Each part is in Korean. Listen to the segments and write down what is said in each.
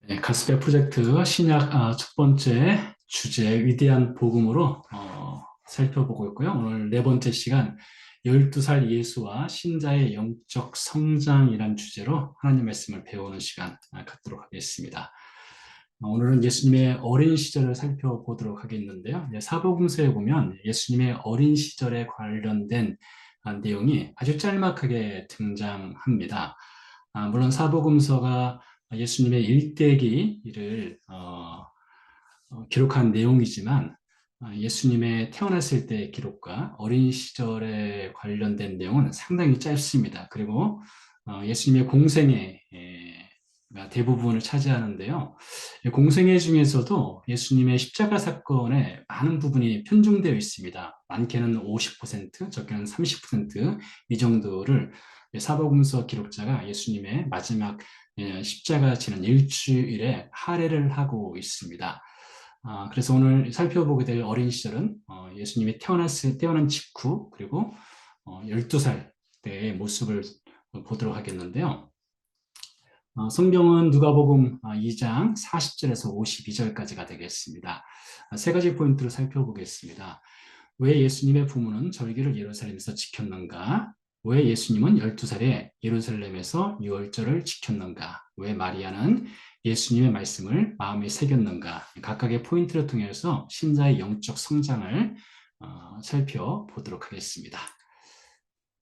네, 가스ペ프로젝트 신약 첫 번째 주제 위대한 복음으로 살펴보고 있고요. 오늘 네 번째 시간 12살 예수와 신자의 영적 성장이란 주제로 하나님 말씀을 배우는 시간 갖도록 하겠습니다. 오늘은 예수님의 어린 시절을 살펴보도록 하겠는데요. 사복음서에 보면 예수님의 어린 시절에 관련된 내용이 아주 짤막하게 등장합니다. 물론 사복음서가 예수님의 일대기를 기록한 내용이지만 예수님의 태어났을 때의 기록과 어린 시절에 관련된 내용은 상당히 짧습니다. 그리고 예수님의 공생애 가 대부분을 차지하는데요. 공생애 중에서도 예수님의 십자가 사건에 많은 부분이 편중되어 있습니다. 많게는 50%, 적게는 30%이 정도를 사복음서 기록자가 예수님의 마지막 십자가 지는 일주일에 할애를 하고 있습니다. 그래서 오늘 살펴보게 될 어린 시절은 예수님이 태어난 직후 그리고 12살 때의 모습을 보도록 하겠는데요. 성경은 누가복음 2장 40절에서 52절까지가 되겠습니다. 세 가지 포인트를 살펴보겠습니다. 왜 예수님의 부모는 절기를 예루살렘에서 지켰는가? 왜 예수님은 12살에 예루살렘에서 유월절을 지켰는가? 왜 마리아는 예수님의 말씀을 마음에 새겼는가? 각각의 포인트를 통해서 신자의 영적 성장을 살펴보도록 하겠습니다.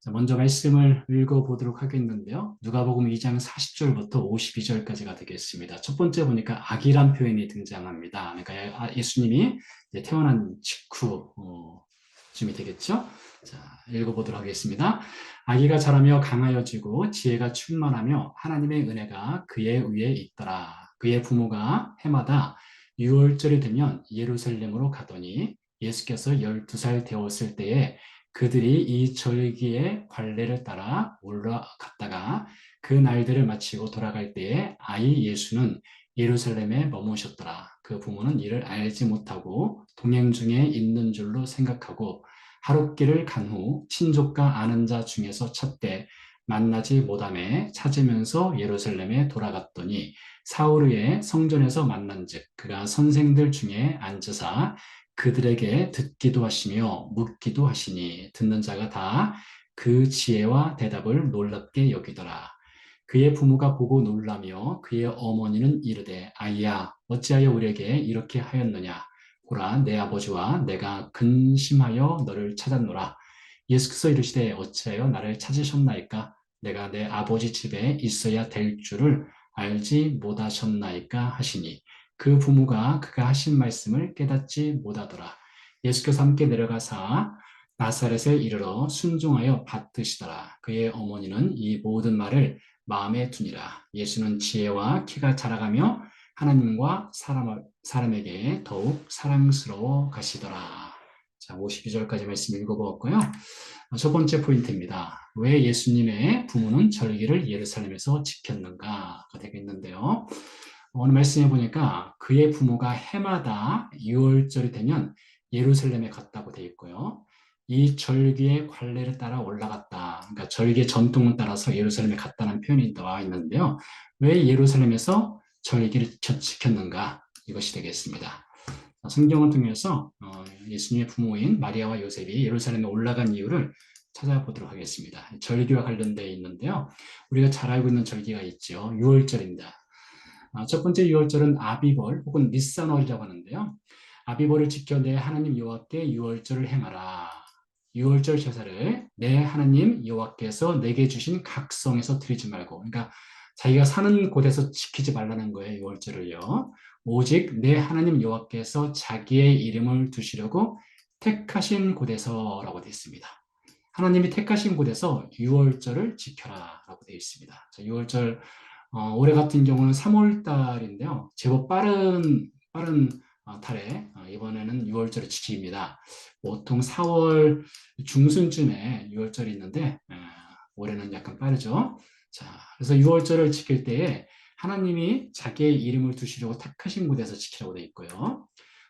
먼저 말씀을 읽어보도록 하겠는데요. 누가복음 2장 40절부터 52절까지가 되겠습니다. 첫 번째 보니까 아기란 표현이 등장합니다. 그러니까 예수님이 태어난 직후쯤이 되겠죠. 자, 읽어보도록 하겠습니다. 아기가 자라며 강하여지고 지혜가 충만하며 하나님의 은혜가 그의 위에 있더라. 그의 부모가 해마다 유월절이 되면 예루살렘으로 가더니 예수께서 12살 되었을 때에 그들이 이 절기의 관례를 따라 올라갔다가 그 날들을 마치고 돌아갈 때에 아이 예수는 예루살렘에 머무셨더라. 그 부모는 이를 알지 못하고 동행 중에 있는 줄로 생각하고 하룻길을 간 후 친족과 아는 자 중에서 찾되 만나지 못하매 찾으면서 예루살렘에 돌아갔더니 사흘 후에 성전에서 만난즉 그가 선생들 중에 앉으사 그들에게 듣기도 하시며 묻기도 하시니 듣는 자가 다 그 지혜와 대답을 놀랍게 여기더라. 그의 부모가 보고 놀라며 그의 어머니는 이르되 아이야 어찌하여 우리에게 이렇게 하였느냐 보라 내 아버지와 내가 근심하여 너를 찾았노라. 예수께서 이르시되 어찌하여 나를 찾으셨나이까 내가 내 아버지 집에 있어야 될 줄을 알지 못하셨나이까 하시니 그 부모가 그가 하신 말씀을 깨닫지 못하더라. 예수께서 함께 내려가사 나사렛에 이르러 순종하여 받드시더라. 그의 어머니는 이 모든 말을 마음에 두니라. 예수는 지혜와 키가 자라가며 하나님과 사람에게 더욱 사랑스러워 가시더라. 자, 52절까지 말씀 읽어보았고요. 첫 번째 포인트입니다. 왜 예수님의 부모는 절기를 예루살렘에서 지켰는가가 되겠는데요. 오늘 말씀해 보니까 그의 부모가 해마다 6월절이 되면 예루살렘에 갔다고 되어 있고요. 이 절기의 관례를 따라 올라갔다. 그러니까 절기의 전통을 따라서 예루살렘에 갔다는 표현이 나와 있는데요. 왜 예루살렘에서 절기를 지켰는가? 이것이 되겠습니다. 성경을 통해서 예수님의 부모인 마리아와 요셉이 예루살렘에 올라간 이유를 찾아보도록 하겠습니다. 절기와 관련되어 있는데요. 우리가 잘 알고 있는 절기가 있죠. 6월절입니다. 첫 번째 유월절은 아비벌 혹은 니산월이라고 하는데요. 아비벌을 지켜 내 하나님 여호와께 유월절을 행하라. 유월절 제사를 내 하나님 여호와께서 내게 주신 각성에서 드리지 말고, 그러니까 자기가 사는 곳에서 지키지 말라는 거예요. 유월절을요. 오직 내 하나님 여호와께서 자기의 이름을 두시려고 택하신 곳에서라고 되어 있습니다. 하나님이 택하신 곳에서 유월절을 지켜라라고 되어 있습니다. 유월절 올해 같은 경우는 3월 달인데요. 제법 빠른 달에 이번에는 6월절을 지킵니다. 보통 4월 중순쯤에 6월절이 있는데 올해는 약간 빠르죠. 자, 그래서 6월절을 지킬 때에 하나님이 자기의 이름을 두시려고 택하신 곳에서 지키라고 되어 있고요.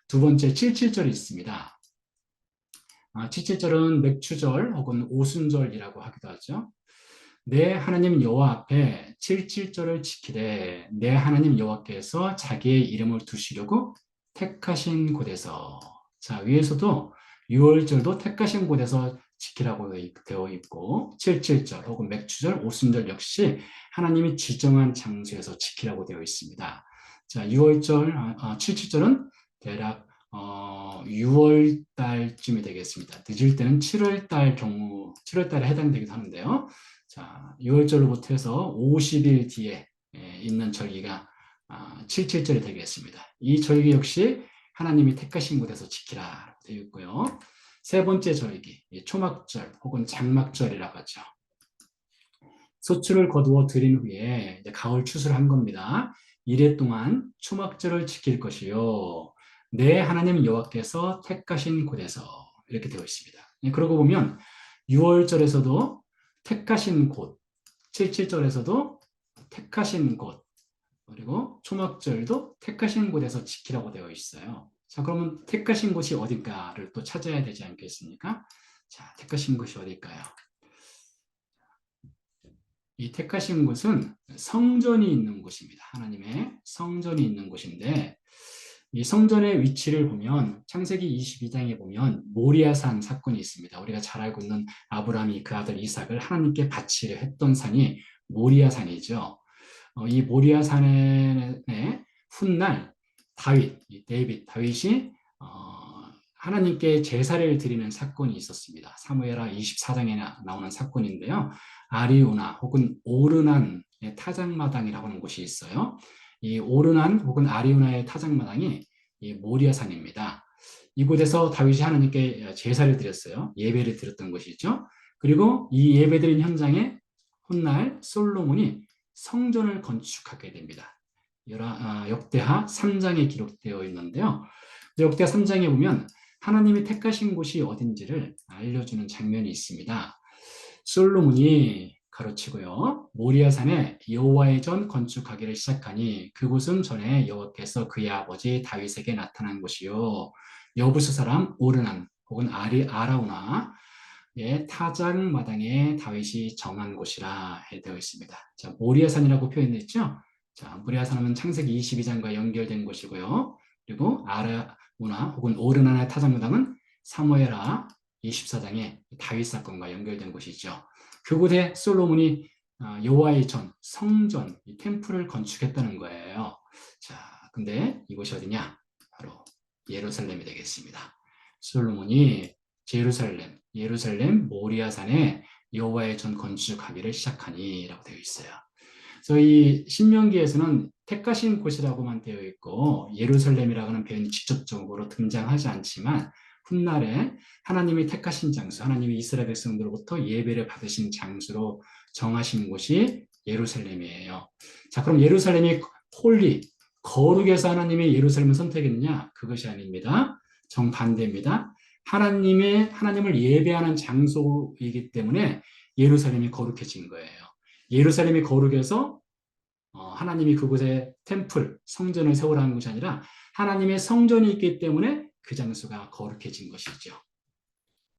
두 번째 77절이 있습니다. 77절은 맥추절 혹은 오순절이라고 하기도 하죠. 내 하나님 여호와 앞에 7.7절을 지키되 내 하나님 여호와께서 자기의 이름을 두시려고 택하신 곳에서. 자, 위에서도 6월절도 택하신 곳에서 지키라고 되어 있고 7.7절 혹은 맥주절, 오순절 역시 하나님이 지정한 장소에서 지키라고 되어 있습니다. 자, 6월절, 7.7절은 대략 6월 달쯤이 되겠습니다. 늦을 때는 7월 달 경우, 7월 달에 해당되기도 하는데요. 자, 6월절로부터 해서 50일 뒤에 있는 절기가 7.7절이 되겠습니다. 이 절기 역시 하나님이 택하신 곳에서 지키라 되어 있고요. 세 번째 절기, 초막절 혹은 장막절이라고 하죠. 소출을 거두어 들인 후에 이제 가을 추수를 한 겁니다. 이래 동안 초막절을 지킬 것이요. 내 하나님 여호와께서 택하신 곳에서 이렇게 되어 있습니다. 그러고 보면 6월절에서도 택하신 곳, 7.7절에서도 택하신 곳, 그리고 초막절도 택하신 곳에서 지키라고 되어 있어요. 자, 그러면 택하신 곳이 어딜까를 또 찾아야 되지 않겠습니까? 자, 택하신 곳이 어딜까요? 이 택하신 곳은 성전이 있는 곳입니다. 하나님의 성전이 있는 곳인데 이 성전의 위치를 보면 창세기 22장에 보면 모리아산 사건이 있습니다. 우리가 잘 알고 있는 아브라함이 그 아들 이삭을 하나님께 바치려 했던 산이 모리아산이죠. 이 모리아산의 훗날 다윗이 하나님께 제사를 드리는 사건이 있었습니다. 사무엘하 24장에 나오는 사건인데요. 아리우나 혹은 오르난의 타작마당이라고 하는 곳이 있어요. 이 오르난 혹은 아리우나의 타작마당이 이 모리아산입니다. 이곳에서 다윗이 하나님께 제사를 드렸어요. 예배를 드렸던 것이죠. 그리고 이 예배드린 현장에 훗날 솔로몬이 성전을 건축하게 됩니다. 역대하 3장에 기록되어 있는데요. 역대하 3장에 보면 하나님이 택하신 곳이 어딘지를 알려주는 장면이 있습니다. 솔로몬이 가로치고요. 모리아산에 여호와의 전 건축하기를 시작하니 그곳은 전에 여호와께서 그의 아버지 다윗에게 나타난 곳이요. 여부스 사람 오르난 혹은 아라우나 타작마당에 다윗이 정한 곳이라 되어 있습니다. 자, 모리아산이라고 표현했죠. 자, 모리아산은 창세기 22장과 연결된 곳이고요. 그리고 아라우나 혹은 오르난의 타작마당은 사무엘하 24장의 다윗 사건과 연결된 곳이죠. 그곳에 솔로몬이 여호와의 전, 성전, 이 템플을 건축했다는 거예요. 자, 근데 이곳이 어디냐? 바로 예루살렘이 되겠습니다. 솔로몬이 예루살렘 모리아산에 여호와의 전 건축하기를 시작하니라고 되어 있어요. 그래서 이 신명기에서는 택하신 곳이라고만 되어 있고 예루살렘이라고 하는 표현이 직접적으로 등장하지 않지만 훗날에 하나님이 택하신 장소, 하나님이 이스라엘 백성들로부터 예배를 받으신 장소로 정하신 곳이 예루살렘이에요. 자, 그럼 예루살렘이 거룩해서 하나님이 예루살렘을 선택했느냐? 그것이 아닙니다. 정반대입니다. 하나님을 예배하는 장소이기 때문에 예루살렘이 거룩해진 거예요. 예루살렘이 거룩해서 하나님이 그곳에 템플, 성전을 세우라는 것이 아니라 하나님의 성전이 있기 때문에 그 장소가 거룩해진 것이죠.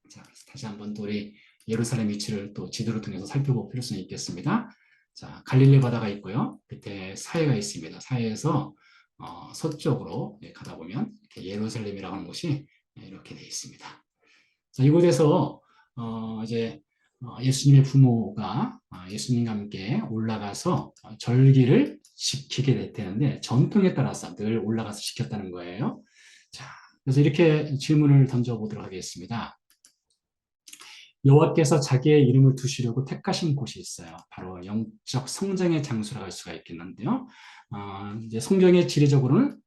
자, 다시 한번 또 우리 예루살렘 위치를 또 지도를 통해서 살펴볼 필요성이 있겠습니다. 자, 갈릴리 바다가 있고요. 밑에 사해가 있습니다. 사해에서 서쪽으로 가다 보면 이렇게 예루살렘이라고 하는 곳이 이렇게 되어 있습니다. 자, 이곳에서 이제 예수님의 부모가 예수님과 함께 올라가서 절기를 지키게 되는데 전통에 따라서 늘 올라가서 지켰다는 거예요. 자, 그래서 이렇게 질문을 던져보도록 하겠습니다. 여호와께서 자기의 이름을 두시려고 택하신 곳이 있어요. 바로 영적 성장의 장소라고 할 수가 있겠는데요. 이제 성경의 지리적으로는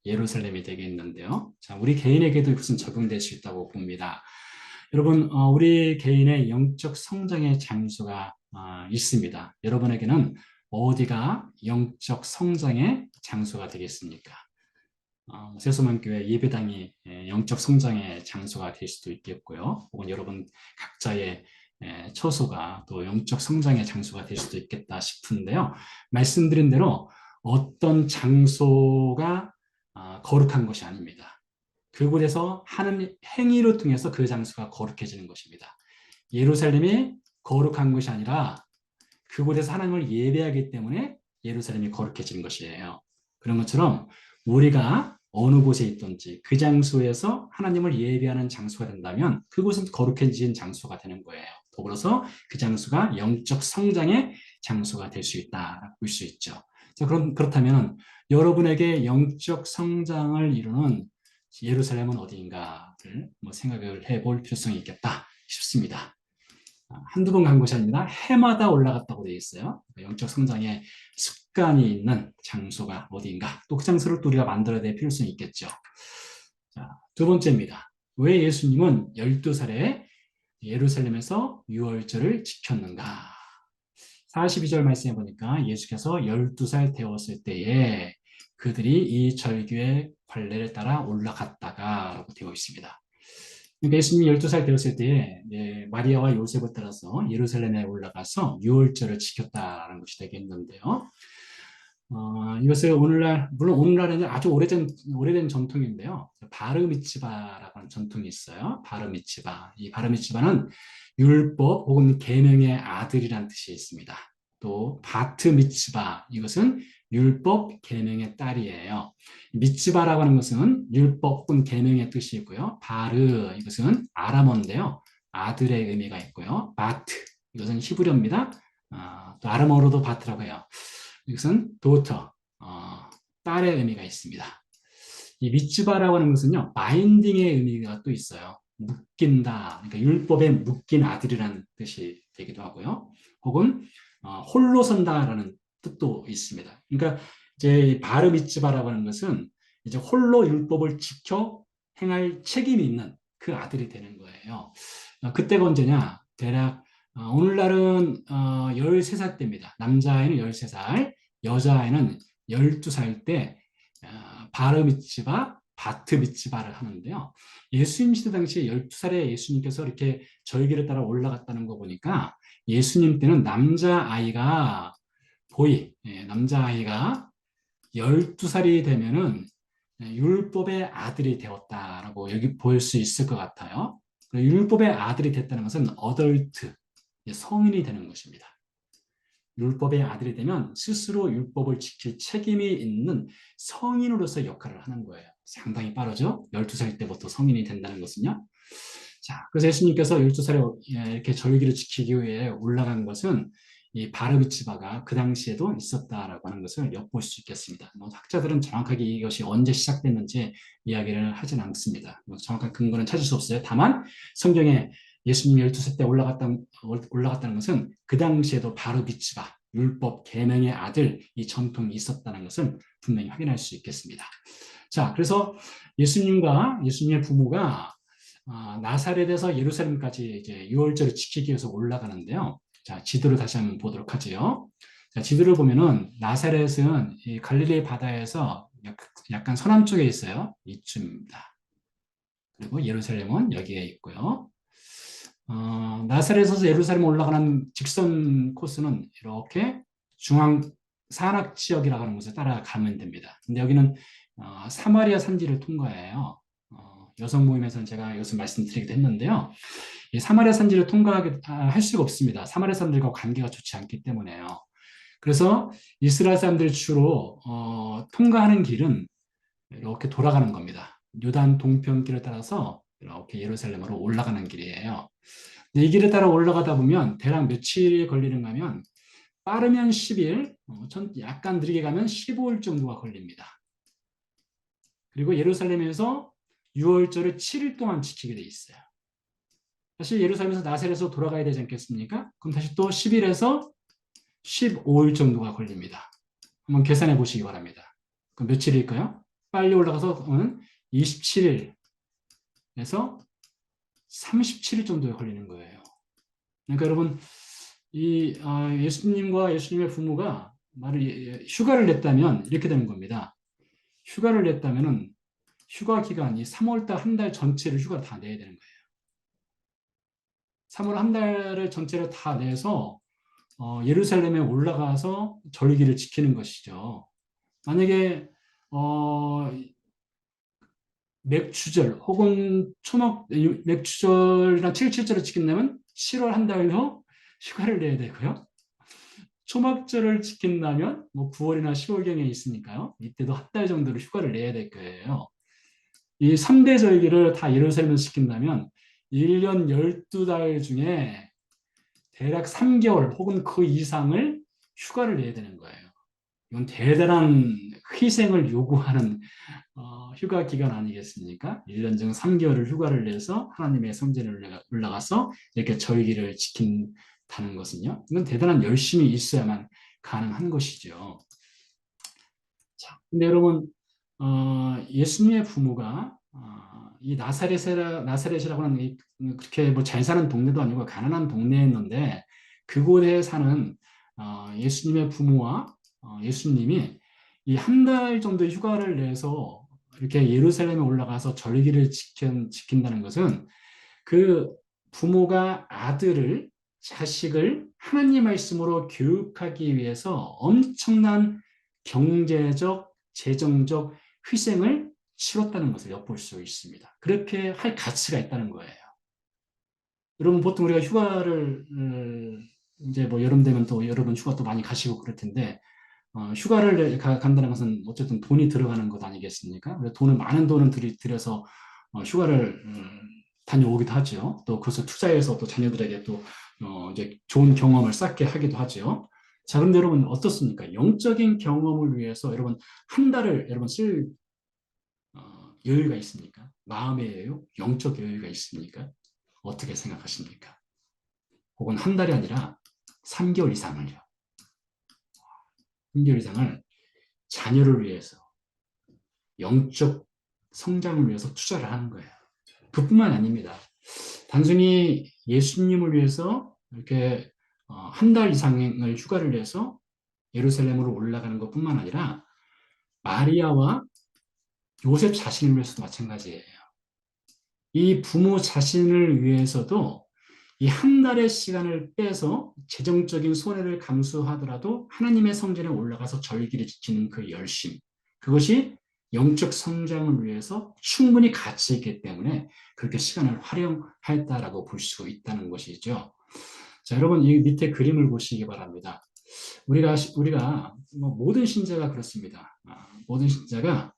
예루살렘이 되겠는데요. 자, 우리 개인에게도 이것은 적용될 수 있다고 봅니다. 여러분, 우리 개인의 영적 성장의 장소가 있습니다. 여러분에게는 어디가 영적 성장의 장소가 되겠습니까? 세수만교회 예배당이 영적 성장의 장소가 될 수도 있겠고요. 혹은 여러분 각자의 처소가 또 영적 성장의 장소가 될 수도 있겠다 싶은데요. 말씀드린 대로 어떤 장소가 거룩한 것이 아닙니다. 그곳에서 하는 행위를 통해서 그 장소가 거룩해지는 것입니다. 예루살렘이 거룩한 것이 아니라 그곳에서 하나님을 예배하기 때문에 예루살렘이 거룩해지는 것이에요. 그런 것처럼 우리가 어느 곳에 있든지 그 장소에서 하나님을 예배하는 장소가 된다면 그곳은 거룩해진 장소가 되는 거예요. 더불어서 그 장소가 영적 성장의 장소가 될 수 있다라고 볼 수 있죠. 자, 그렇다면 여러분에게 영적 성장을 이루는 예루살렘은 어디인가를 생각을 해볼 필요성이 있겠다 싶습니다. 한두 번 간 곳이 아니라 해마다 올라갔다고 되어 있어요. 영적 성장의 습관이 있는 장소가 어디인가. 또 그 장소를 또 우리가 만들어야 될 필요성이 있겠죠. 자, 두 번째입니다. 왜 예수님은 12살에 예루살렘에서 유월절을 지켰는가? 42절 말씀해 보니까 예수께서 12살 되었을 때에 그들이 이 절기의 관례를 따라 올라갔다가 라고 되어 있습니다. 그러니까 예수님이 12살 되었을 때에 마리아와 요셉을 따라서 예루살렘에 올라가서 유월절을 지켰다라는 것이 되겠는데요. 이것을 오늘날, 물론 오늘날에는 아주 오래된 전통인데요. 바르미츠바라고 하는 전통이 있어요. 바르미츠바. 이 바르미츠바는 율법 혹은 계명의 아들이라는 뜻이 있습니다. 또 바트미츠바, 이것은 율법 계명의 딸이에요. 미츠바라고 하는 것은 율법 혹은 계명의 뜻이 있고요. 바르, 이것은 아람어인데요. 아들의 의미가 있고요. 바트, 이것은 히브리어입니다. 또 아람어로도 바트라고 해요. 이것은 daughter, 딸의 의미가 있습니다. 이 미츠바라고 하는 것은요, 바인딩의 의미가 또 있어요. 묶인다, 그러니까 율법에 묶인 아들이라는 뜻이 되기도 하고요. 혹은 홀로 선다라는 뜻도 있습니다. 그러니까 이제 바르 미츠바라고 하는 것은 이제 홀로 율법을 지켜 행할 책임이 있는 그 아들이 되는 거예요. 그때가 언제냐? 대략 오늘날은 13살 때입니다. 남자아이는 13살, 여자아이는 12살 때 바르미츠바, 바트미츠바를 하는데요. 예수님 시대 당시에 12살에 예수님께서 이렇게 절기를 따라 올라갔다는 거 보니까 예수님 때는 남자아이가 남자아이가 12살이 되면은 율법의 아들이 되었다라고 여기 볼 수 있을 것 같아요. 율법의 아들이 됐다는 것은 어덜트, 성인이 되는 것입니다. 율법의 아들이 되면 스스로 율법을 지킬 책임이 있는 성인으로서 역할을 하는 거예요. 상당히 빠르죠? 12살 때부터 성인이 된다는 것은요. 자, 그래서 예수님께서 12살에 이렇게 절기를 지키기 위해 올라간 것은 이 바르미츠바가 그 당시에도 있었다라고 하는 것을 엿볼 수 있겠습니다. 학자들은 정확하게 이것이 언제 시작됐는지 이야기를 하진 않습니다. 정확한 근거는 찾을 수 없어요. 다만 성경에 예수님이 12살 때 올라갔다는 것은 그 당시에도 바르미츠바, 율법 계명의 아들, 이 전통이 있었다는 것을 분명히 확인할 수 있겠습니다. 자, 그래서 예수님과 예수님의 부모가 나사렛에서 예루살렘까지 이제 유월절을 지키기 위해서 올라가는데요. 자, 지도를 다시 한번 보도록 하죠. 자, 지도를 보면은 나사렛은 이 갈릴리 바다에서 약간 서남쪽에 있어요. 이쯤입니다. 그리고 예루살렘은 여기에 있고요. 나사렛에서 예루살렘 올라가는 직선 코스는 이렇게 중앙 산악 지역이라고 하는 곳을 따라가면 됩니다. 근데 여기는 사마리아 산지를 통과해요. 여성 모임에서는 제가 이것을 말씀드리기도 했는데요. 이 사마리아 산지를 통과하게 할 수가 없습니다. 사마리아 사람들과 관계가 좋지 않기 때문에요. 그래서 이스라엘 사람들이 주로 통과하는 길은 이렇게 돌아가는 겁니다. 요단 동편길을 따라서 이렇게 예루살렘으로 올라가는 길이에요. 이 길을 따라 올라가다 보면 대략 며칠이 걸리는가 하면 빠르면 10일, 약간 느리게 가면 15일 정도가 걸립니다. 그리고 예루살렘에서 유월절을 7일 동안 지키게 돼 있어요. 사실 예루살렘에서 나사렛에서 돌아가야 되지 않겠습니까? 그럼 다시 또 10일에서 15일 정도가 걸립니다. 한번 계산해 보시기 바랍니다. 그럼 며칠일까요? 빨리 올라가서 27일에서 37일 정도에 걸리는 거예요. 그러니까 여러분, 이 예수님과 예수님의 부모가 휴가를 냈다면 이렇게 되는 겁니다. 휴가를 냈다면은 휴가 기간이 3월달 한 달 전체를 휴가를 다 내야 되는 거예요. 3월 한 달을 전체를 다 내서 예루살렘에 올라가서 절기를 지키는 것이죠. 만약에 맥추절 혹은 맥추절이나 7.7절을 지킨다면 7월 한 달로 휴가를 내야 되고요. 초막절을 지킨다면 뭐 9월이나 10월경에 있으니까요. 이때도 한 달 정도를 휴가를 내야 될 거예요. 이 3대 절기를 다 예루살렘에서 지킨다면 1년 12달 중에 대략 3개월 혹은 그 이상을 휴가를 내야 되는 거예요. 이건 대단한 희생을 요구하는 휴가 기간 아니겠습니까? 1년 중 3개월을 휴가를 내서 하나님의 성전에 올라가서 이렇게 절기를 지킨다는 것은요. 이건 대단한 열심이 있어야만 가능한 것이죠. 자, 근데 여러분, 예수님의 부모가 이 나사렛이라고 하는 그렇게 뭐 잘 사는 동네도 아니고 가난한 동네였는데 그곳에 사는 예수님의 부모와 예수님이 이 한 달 정도 휴가를 내서 이렇게 예루살렘에 올라가서 절기를 지킨다는 것은 그 부모가 자식을 하나님 말씀으로 교육하기 위해서 엄청난 경제적, 재정적 희생을 치렀다는 것을 엿볼 수 있습니다. 그렇게 할 가치가 있다는 거예요. 여러분 보통 우리가 휴가를 이제 뭐 여름 되면 또 여러분 휴가 또 많이 가시고 그럴 텐데 휴가를 간다는 것은 어쨌든 돈이 들어가는 것 아니겠습니까? 많은 돈을 들여서 휴가를 다녀오기도 하죠. 또 그것을 투자해서 또 자녀들에게 또 이제 좋은 경험을 쌓게 하기도 하죠. 자, 그런데 여러분 어떻습니까? 영적인 경험을 위해서 여러분 한 달을 여러분 쓸 여유가 있습니까? 마음의 여유, 영적 여유가 있습니까? 어떻게 생각하십니까? 혹은 한 달이 아니라 3개월 이상을요. 3개월 이상을 자녀를 위해서 영적 성장을 위해서 투자를 하는 거예요. 그뿐만 아닙니다. 단순히 예수님을 위해서 이렇게 한 달 이상을 휴가를 내서 예루살렘으로 올라가는 것뿐만 아니라 마리아와 요셉 자신을 위해서도 마찬가지예요. 이 부모 자신을 위해서도 이 한 달의 시간을 빼서 재정적인 손해를 감수하더라도 하나님의 성전에 올라가서 절기를 지키는 그 열심, 그것이 영적 성장을 위해서 충분히 가치 있기 때문에 그렇게 시간을 활용했다라고 볼 수 있다는 것이죠. 자, 여러분 이 밑에 그림을 보시기 바랍니다. 우리가 뭐 모든 신자가 그렇습니다. 모든 신자가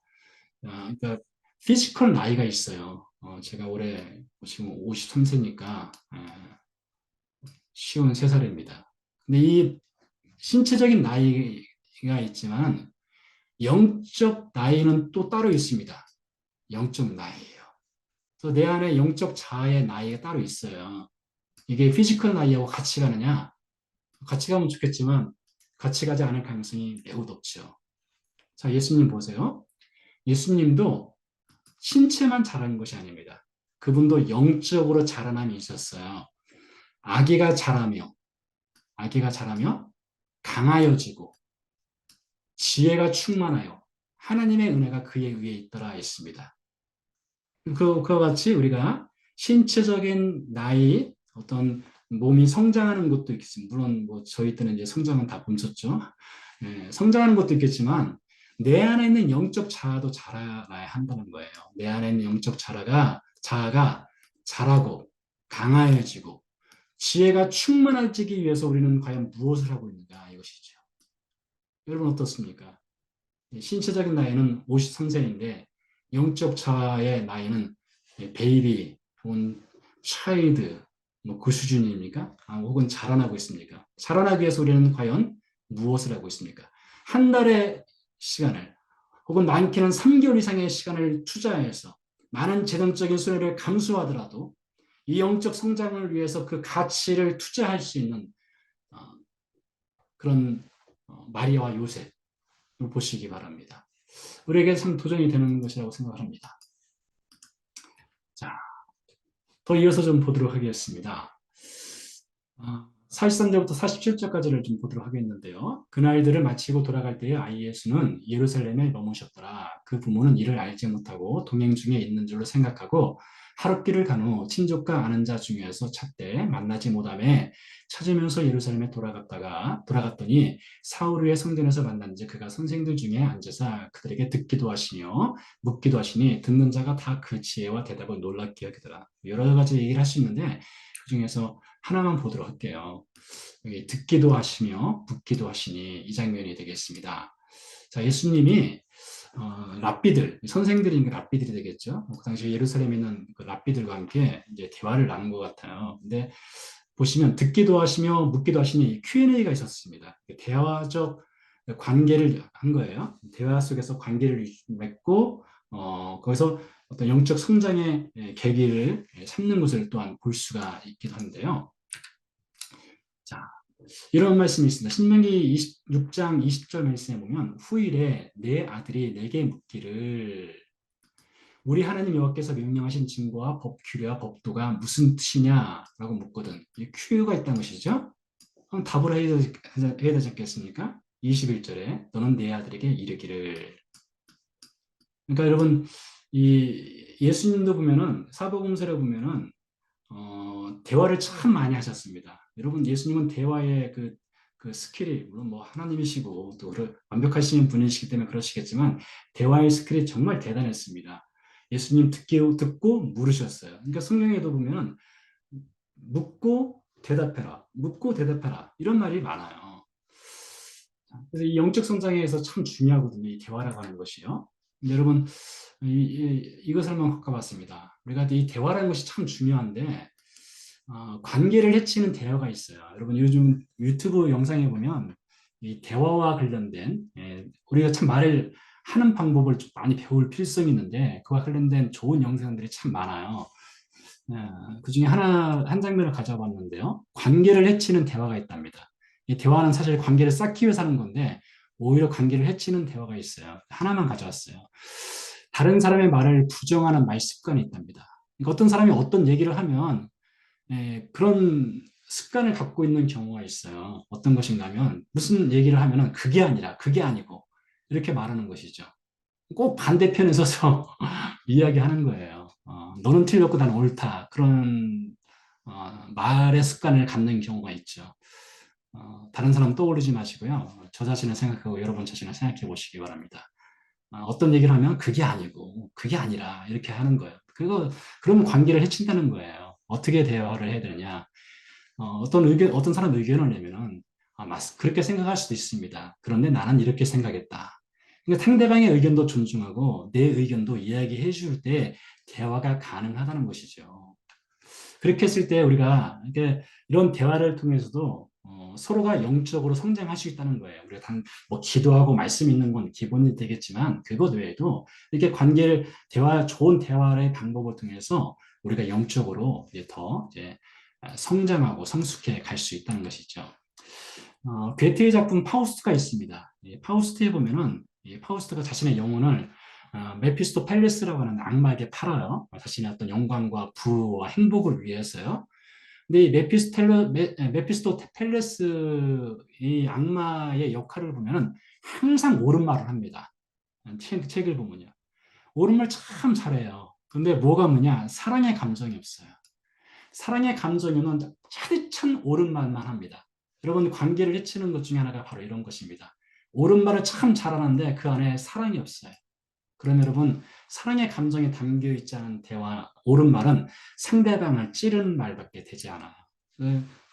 그러니까 피지컬 나이가 있어요. 제가 올해 지금 53세니까 쉬운 3살입니다. 근데 이 신체적인 나이가 있지만 영적 나이는 또 따로 있습니다. 영적 나이예요. 그래서 내 안에 영적 자아의 나이가 따로 있어요. 이게 피지컬 나이하고 같이 가느냐? 같이 가면 좋겠지만 같이 가지 않을 가능성이 매우 높죠. 자, 예수님 보세요. 예수님도 신체만 자란 것이 아닙니다. 그분도 영적으로 자라남이 있었어요. 아기가 자라며, 아기가 자라며 강하여지고 지혜가 충만하여 하나님의 은혜가 그의 위에 있더라 했습니다. 그와 같이 우리가 신체적인 나이, 어떤 몸이 성장하는 것도 있겠습니다. 물론 뭐 저희 때는 이제 성장은 다 멈췄죠. 성장하는 것도 있겠지만 내 안에 있는 영적 자아도 자라나야 한다는 거예요. 내 안에 있는 영적 자아가 자라고 강화해지고 지혜가 충만해지기 위해서 우리는 과연 무엇을 하고 있는가 이것이죠. 여러분 어떻습니까? 신체적인 나이는 53세인데 영적 자아의 나이는 베이비 혹은 차일드 뭐 그 수준입니까? 혹은 자라나고 있습니까? 자라나기 위해서 우리는 과연 무엇을 하고 있습니까? 한 달의 시간을 혹은 많게는 3개월 이상의 시간을 투자해서 많은 재정적인 손해를 감수하더라도 이 영적 성장을 위해서 그 가치를 투자할 수 있는 그런 마리아와 요셉을 보시기 바랍니다. 우리에게 참 도전이 되는 것이라고 생각합니다. 자, 더 이어서 좀 보도록 하겠습니다. 43절부터 47절까지를 좀 보도록 하겠는데요. 그날들을 마치고 돌아갈 때에 아이 예수는 예루살렘에 머무셨더라. 그 부모는 이를 알지 못하고 동행 중에 있는 줄로 생각하고 하룻길을 간 후 친족과 아는 자 중에서 찾되 만나지 못하매 찾으면서 예루살렘에 돌아갔더니 사울의 성전에서 만난지 그가 선생들 중에 앉아서 그들에게 듣기도 하시며 묻기도 하시니 듣는 자가 다 그 지혜와 대답을 놀랍게 여기더라. 여러 가지 얘기를 할 수 있는데 그중에서 하나만 보도록 할게요. 여기 듣기도 하시며 묻기도 하시니 이 장면이 되겠습니다. 자, 예수님이 랍비들, 선생들이 랍비들이 되겠죠. 그 당시 예루살렘에 있는 그 랍비들과 함께 이제 대화를 나눈 것 같아요. 근데 보시면 듣기도 하시며 묻기도 하시니 Q&A가 있었습니다. 대화적 관계를 한 거예요. 대화 속에서 관계를 맺고 거기서 어떤 영적 성장의 계기를 삼는 것을 또한 볼 수가 있기도 한데요. 자, 이런 말씀이 있습니다. 신명기 26장 20절 말씀에 보면 후일에 내 아들이 내게 묻기를 우리 하나님 여호와께서 명령하신 증거와 법, 규례와 법도가 무슨 뜻이냐라고 묻거든. 이 큐가 있다는 것이죠. 그럼 답을 해야 되지 않겠습니까? 21절에 너는 내 아들에게 이르기를. 그러니까 여러분 이 예수님도 보면은 사도행전에 보면은 대화를 참 많이 하셨습니다. 여러분 예수님은 대화의 그 스킬이 물론 뭐 하나님이시고 또 완벽하신 분이시기 때문에 그러시겠지만 대화의 스킬이 정말 대단했습니다. 예수님 듣고 물으셨어요. 그러니까 성경에도 보면 묻고 대답해라, 묻고 대답해라 이런 말이 많아요. 그래서 이 영적 성장에서 참 중요하거든요. 이 대화라고 하는 것이요. 여러분 이것을 한번 바꿔봤습니다. 우리가 이 대화라는 것이 참 중요한데 관계를 해치는 대화가 있어요. 여러분 요즘 유튜브 영상에 보면 이 대화와 관련된 우리가 참 말을 하는 방법을 좀 많이 배울 필성이 있는데 그와 관련된 좋은 영상들이 참 많아요. 그 중에 한 장면을 가져봤는데요. 관계를 해치는 대화가 있답니다. 이 대화는 사실 관계를 쌓기 위해서 하는 건데 오히려 관계를 해치는 대화가 있어요. 하나만 가져왔어요. 다른 사람의 말을 부정하는 말 습관이 있답니다. 그러니까 어떤 사람이 어떤 얘기를 하면 그런 습관을 갖고 있는 경우가 있어요. 어떤 것인가 하면 무슨 얘기를 하면은 그게 아니라 그게 아니고 이렇게 말하는 것이죠. 꼭 반대편에 서서 이야기하는 거예요. 너는 틀렸고 나는 옳다. 그런 말의 습관을 갖는 경우가 있죠. 다른 사람 떠올리지 마시고요. 저 자신을 생각하고 여러분 자신을 생각해 보시기 바랍니다. 어떤 얘기를 하면 그게 아니고 그게 아니라 이렇게 하는 거예요. 그러면 관계를 해친다는 거예요. 어떻게 대화를 해야 되느냐. 어떤 사람 의견을 내면은 그렇게 생각할 수도 있습니다. 그런데 나는 이렇게 생각했다. 그러니까 상대방의 의견도 존중하고 내 의견도 이야기해 줄 때 대화가 가능하다는 것이죠. 그렇게 했을 때 우리가 이런 대화를 통해서도 서로가 영적으로 성장할 수 있다는 거예요. 우리가 뭐 기도하고 말씀 있는 건 기본이 되겠지만 그것 외에도 이렇게 좋은 대화의 방법을 통해서 우리가 영적으로 더 성장하고 성숙해 갈 수 있다는 것이죠. 괴테의 작품 파우스트가 있습니다. 파우스트에 보면은 파우스트가 자신의 영혼을 메피스토 펠레스라고 하는 악마에게 팔아요. 자신의 어떤 영광과 부와 행복을 위해서요. 근데 이 메피스토 펠레스 이 악마의 역할을 보면은 항상 옳은 말을 합니다. 책을 보면요. 옳은 말 참 잘해요. 근데 뭐가 뭐냐? 사랑의 감정이 없어요. 사랑의 감정에는 차디찬 옳은 말만 합니다. 여러분 관계를 해치는 것 중에 하나가 바로 이런 것입니다. 옳은 말을 참 잘하는데 그 안에 사랑이 없어요. 그럼 여러분 사랑의 감정이 담겨 있지 않은 대화, 옳은 말은 상대방을 찌르는 말밖에 되지 않아요.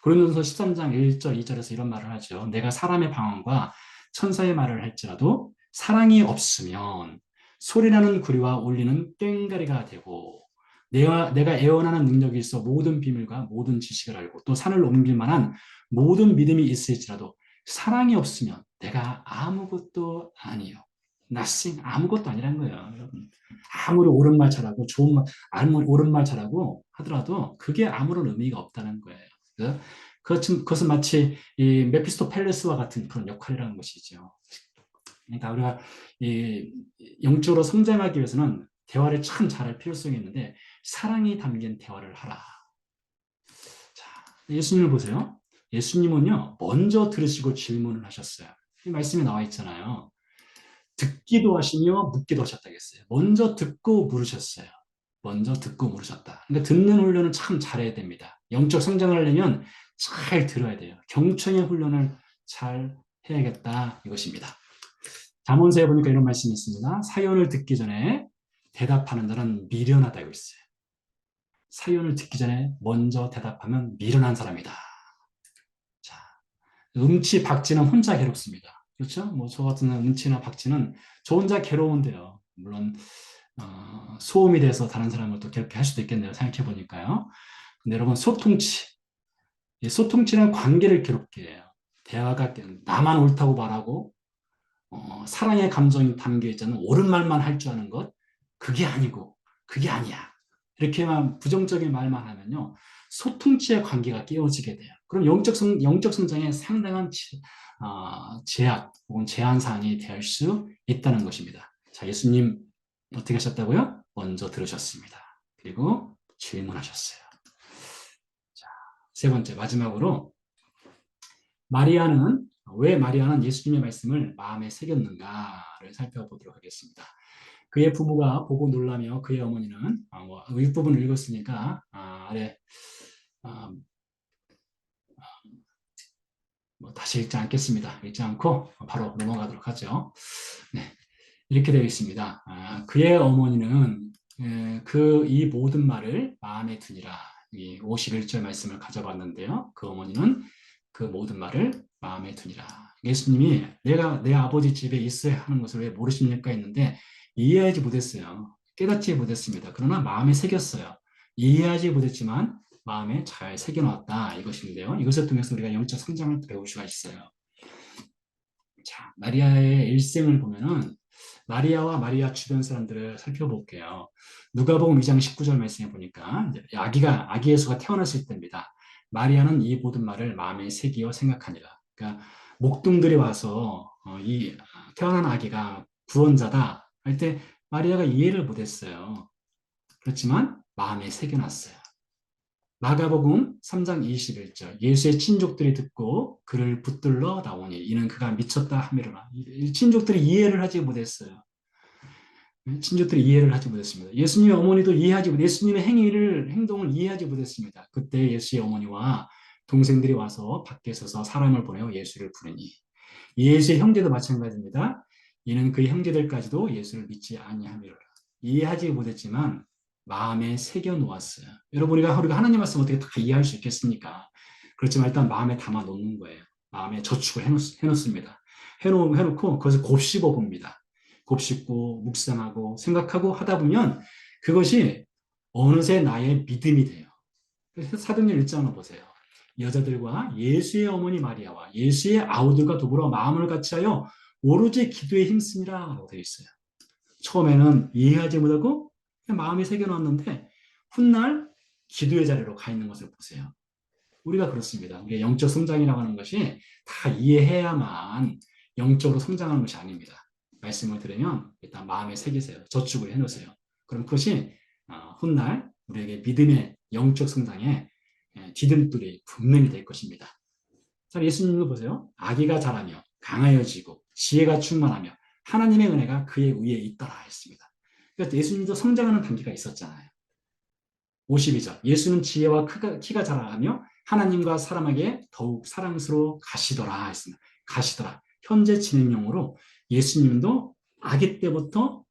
고린도서 13장 1절, 2절에서 이런 말을 하죠. 내가 사람의 방언과 천사의 말을 할지라도 사랑이 없으면 소리나는 구리와 울리는 꽹가리가 되고 내가 애원하는 능력이 있어 모든 비밀과 모든 지식을 알고 또 산을 옮길 만한 모든 믿음이 있을지라도 사랑이 없으면 내가 아무것도 아니요. nothing, 아무것도 아니란 거예요, 여러분. 아무리 옳은 말 잘하고 아무리 옳은 말 잘하고 하더라도 그게 아무런 의미가 없다는 거예요. 그것은 마치 이 메피스토 펠레스와 같은 그런 역할이라는 것이죠. 그러니까 우리가 이 영적으로 성장하기 위해서는 대화를 참 잘할 필요성이 있는데 사랑이 담긴 대화를 하라. 자, 예수님을 보세요. 예수님은요 먼저 들으시고 질문을 하셨어요. 이 말씀에 나와 있잖아요. 듣기도 하시며 묻기도 하셨다겠어요. 먼저 듣고 물으셨어요. 먼저 듣고 물으셨다. 그러니까 듣는 훈련을 참 잘해야 됩니다. 영적 성장을 하려면 잘 들어야 돼요. 경청의 훈련을 잘 해야겠다 이것입니다. 잠언서에 보니까 이런 말씀이 있습니다. 사연을 듣기 전에 대답하는 자는 미련하다고 있어요. 사연을 듣기 전에 먼저 대답하면 미련한 사람이다. 자, 음치, 박치는 혼자 괴롭습니다. 그렇죠? 뭐 저 같은 음치나 박치는 저 혼자 괴로운데요. 물론 소음이 돼서 다른 사람을 또 괴롭게 할 수도 있겠네요. 생각해 보니까요. 근데 여러분 소통치, 이 소통치는 관계를 괴롭게 해요. 대화가 나만 옳다고 말하고 사랑의 감정이 담겨 있잖아요. 옳은 말만 할 줄 아는 것, 그게 아니고 그게 아니야. 이렇게만 부정적인 말만 하면요. 소통치의 관계가 깨어지게 돼요. 그럼 영적 성장에 상당한 제약 혹은 제한 사항이 될 수 있다는 것입니다. 자, 예수님 어떻게 하셨다고요? 먼저 들으셨습니다. 그리고 질문하셨어요. 자, 세 번째 마지막으로 왜 마리아는 예수님의 말씀을 마음에 새겼는가를 살펴보도록 하겠습니다. 그의 부부가 보고 놀라며 그의 어머니는 윗부분을 읽었으니까 아래 아, 뭐 다시 읽지 않겠습니다. 읽지 않고 바로 넘어가도록 하죠. 네, 이렇게 되어 있습니다. 그의 어머니는 이 모든 말을 마음에 드니라. 이 51절 말씀을 가져봤는데요. 그 어머니는 그 모든 말을 마음에 드니라. 예수님이 내가 내 아버지 집에 있어야 하는 것을 왜 모르십니까? 했는데 이해하지 못했어요. 깨닫지 못했습니다. 그러나 마음에 새겼어요. 이해하지 못했지만 마음에 잘 새겨놨다 이것인데요. 이것을 통해서 우리가 영적 성장을 배울 수가 있어요. 자, 마리아의 일생을 보면은 마리아와 마리아 주변 사람들을 살펴볼게요. 누가복음 2장 19절 말씀해 보니까 아기 예수가 태어났을 때입니다. 마리아는 이 모든 말을 마음에 새기어 생각하니라. 그러니까 목동들이 와서 이 태어난 아기가 구원자다 할 때 마리아가 이해를 못했어요. 그렇지만 마음에 새겨놨어요. 마가복음 3장 21절 예수의 친족들이 듣고 그를 붙들러 나오니 이는 그가 미쳤다 하미로라. 친족들이 이해를 하지 못했어요. 친족들이 이해를 하지 못했습니다. 예수님의 어머니도 예수님의 행동을 이해하지 못했습니다. 그때 예수의 어머니와 동생들이 와서 밖에 서서 사람을 보내어 예수를 부르니 예수의 형제도 마찬가지입니다. 이는 그의 형제들까지도 예수를 믿지 아니하미로라. 이해하지 못했지만 마음에 새겨 놓았어요. 여러분 우리가 하나님 말씀 어떻게 다 이해할 수 있겠습니까? 그렇지만 일단 마음에 담아 놓는 거예요. 마음에 저축을 해놓습니다. 해놓고 그것을 곱씹어 봅니다. 곱씹고 묵상하고 생각하고 하다 보면 그것이 어느새 나의 믿음이 돼요. 그래서 사도행전 1장을 보세요. 여자들과 예수의 어머니 마리아와 예수의 아우들과 더불어 마음을 같이하여 오로지 기도에 힘쓰니라 라고 되어 있어요. 처음에는 이해하지 못하고 그냥 마음에 새겨놨는데 훗날 기도의 자리로 가 있는 것을 보세요. 우리가 그렇습니다. 우리의 영적 성장이라고 하는 것이 다 이해해야만 영적으로 성장하는 것이 아닙니다. 말씀을 들으면 일단 마음에 새기세요. 저축을 해놓으세요. 그럼 그것이 훗날 우리에게 믿음의 영적 성장에 디딤돌이 분명히 될 것입니다. 자, 예수님도 보세요. 아기가 자라며 강하여지고 지혜가 충만하며 하나님의 은혜가 그의 위에 있더라 했습니다. 그러니까 예수님도 성장하는 단계가 있었잖아요. 52절 예수는 지혜와 키가 자라며 하나님과 사람에게 더욱 사랑스러워 가시더라 했습니다. 가시더라. 현재 진행형으로 예수님도 아기 때부터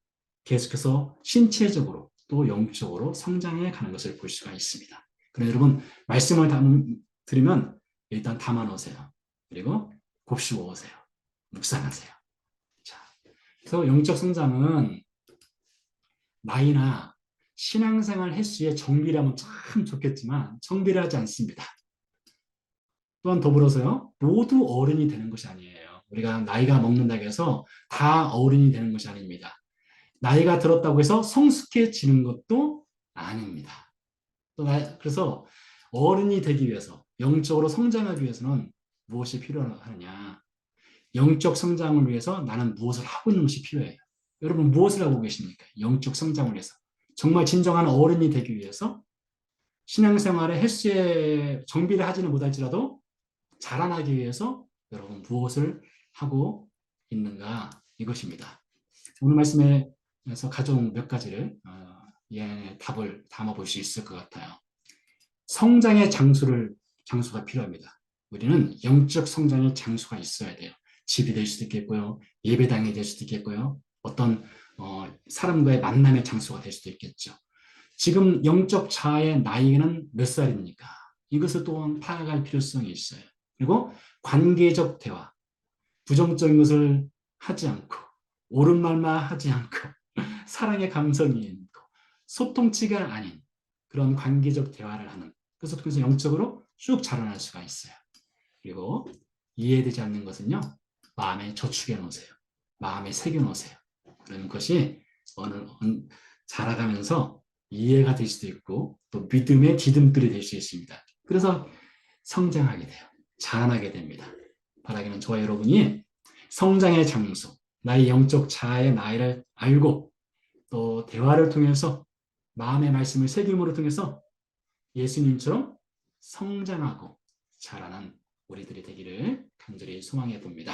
계속해서 신체적으로 또 영적으로 성장해 가는 것을 볼 수가 있습니다. 그럼 여러분 말씀을 들으면 일단 담아 놓으세요. 그리고 곱씹어 오세요. 묵상하세요. 자, 그래서 영적 성장은 나이나 신앙생활 횟수의 정비라면 참 좋겠지만 정비를 하지 않습니다. 또한 더불어서요. 모두 어른이 되는 것이 아니에요. 우리가 나이가 먹는다고 해서 다 어른이 되는 것이 아닙니다. 나이가 들었다고 해서 성숙해지는 것도 아닙니다. 그래서 어른이 되기 위해서 영적으로 성장하기 위해서는 무엇이 필요하느냐. 영적 성장을 위해서 나는 무엇을 하고 있는 것이 필요해요. 여러분 무엇을 하고 계십니까? 영적 성장을 위해서. 정말 진정한 어른이 되기 위해서 신앙생활의 횟수에 정비를 하지는 못할지라도 자라나기 위해서 여러분 무엇을 하고 있는가 이것입니다. 오늘 말씀에서 가져온 몇 가지를 답을 담아볼 수 있을 것 같아요. 성장의 장소가 필요합니다. 우리는 영적 성장의 장소가 있어야 돼요. 집이 될 수도 있겠고요. 예배당이 될 수도 있겠고요. 어떤 사람과의 만남의 장소가 될 수도 있겠죠. 지금 영적 자아의 나이는 몇 살입니까? 이것을 또한 파악할 필요성이 있어요. 그리고 관계적 대화, 부정적인 것을 하지 않고, 옳은 말만 하지 않고, 사랑의 감성이 있고, 소통치가 아닌 그런 관계적 대화를 하는, 그래서 통해서 영적으로 쭉 자라날 수가 있어요. 그리고 이해되지 않는 것은요, 마음에 저축해 놓으세요. 마음에 새겨 놓으세요. 그런 것이 자라가면서 이해가 될 수도 있고, 또 믿음의 디딤돌이 될 수 있습니다. 그래서 성장하게 돼요. 자라나게 됩니다. 바라기는 저와 여러분이 성장의 장소, 나의 영적 자아의 나이를 알고, 또 대화를 통해서 마음의 말씀을 새김으로 통해서 예수님처럼 성장하고 자라는 우리들이 되기를 간절히 소망해 봅니다.